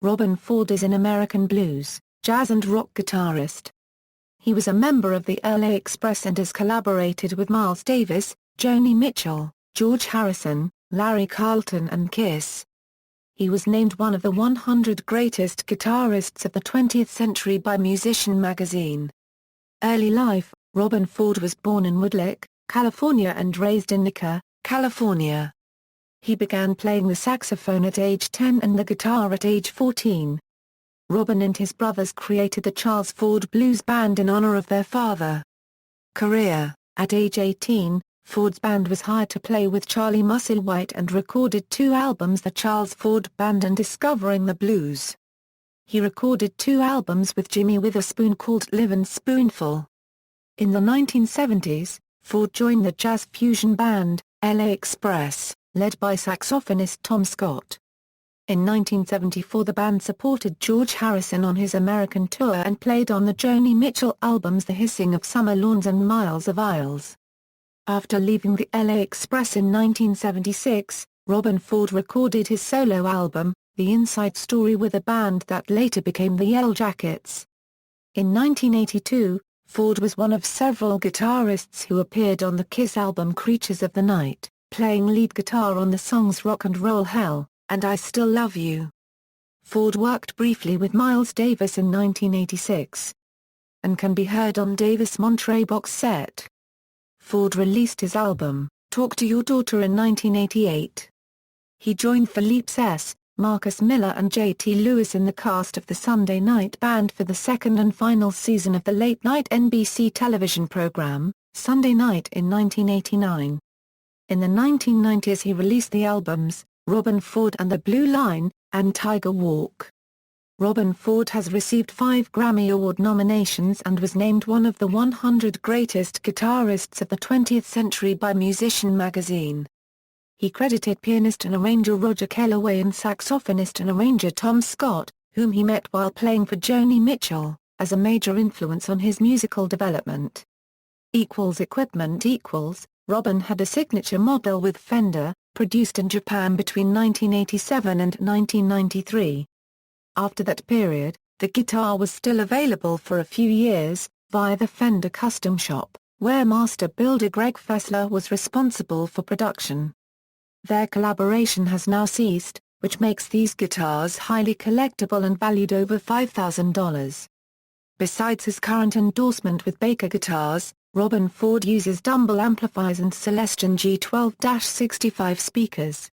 Robben Ford is an American blues, jazz and rock guitarist. He was a member of the LA Express and has collaborated with Miles Davis, Joni Mitchell, George Harrison, Larry Carlton and KISS. He was named one of the 100 Greatest Guitarists of the 20th Century by Musician magazine. Early life: Robben Ford was born in Woodlick, California and raised in Naka, California. He began playing the saxophone at age 10 and the guitar at age 14. Robben and his brothers created the Charles Ford Blues Band in honor of their father. Career: at age 18, Ford's band was hired to play with Charlie Musselwhite and recorded 2 albums, The Charles Ford Band and Discovering the Blues. He recorded 2 albums with Jimmy Witherspoon called Live and Spoonful. In the 1970s, Ford joined the jazz fusion band, LA Express, led by saxophonist Tom Scott. In 1974 the band supported George Harrison on his American tour and played on the Joni Mitchell albums The Hissing of Summer Lawns and Miles of Isles. After leaving the LA Express in 1976, Robben Ford recorded his solo album, The Inside Story, with a band that later became the Yellow Jackets. In 1982, Ford was one of several guitarists who appeared on the KISS album Creatures of the Night, playing lead guitar on the songs Rock and Roll Hell and I Still Love You. Ford worked briefly with Miles Davis in 1986 and can be heard on Davis' Monterey box set. Ford released his album, Talk to Your Daughter, in 1988. He joined Philippe Sess, Marcus Miller and J.T. Lewis in the cast of the Sunday Night Band for the second and final season of the late-night NBC television program, Sunday Night, in 1989. In the 1990s he released the albums, Robben Ford and the Blue Line, and Tiger Walk. Robben Ford has received 5 Grammy Award nominations and was named one of the 100 Greatest Guitarists of the 20th Century by Musician magazine. He credited pianist and arranger Roger Kellaway and saxophonist and arranger Tom Scott, whom he met while playing for Joni Mitchell, as a major influence on his musical development. Equipment: Robben had a signature model with Fender, produced in Japan between 1987 and 1993. After that period, the guitar was still available for a few years, via the Fender Custom Shop, where master builder Greg Fessler was responsible for production. Their collaboration has now ceased, which makes these guitars highly collectible and valued over $5,000. Besides his current endorsement with Baker Guitars, Robben Ford uses Dumble amplifiers and Celestion G12-65 speakers.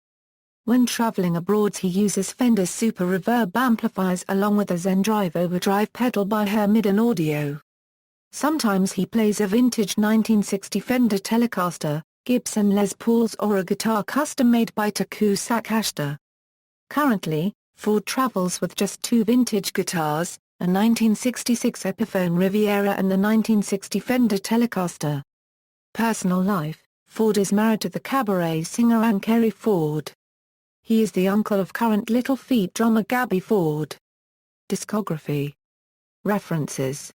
When traveling abroad he uses Fender's Super Reverb amplifiers along with a Zendrive overdrive pedal by Hermidon Audio. Sometimes he plays a vintage 1960 Fender Telecaster, Gibson Les Pauls or a guitar custom-made by Taku Sakashita. Currently, Ford travels with just 2 vintage guitars, a 1966 Epiphone Riviera and the 1960 Fender Telecaster. Personal life: Ford is married to the cabaret singer Ann Kerry Ford. He is the uncle of current Little Feat drummer Gabby Ford. Discography. References.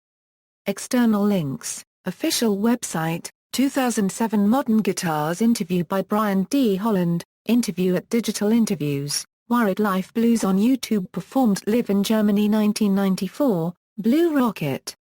External links: official website, 2007 Modern Guitars interview by Brian D. Holland, interview at Digital Interviews, Wired Life Blues on YouTube performed live in Germany 1994, Blue Rocket.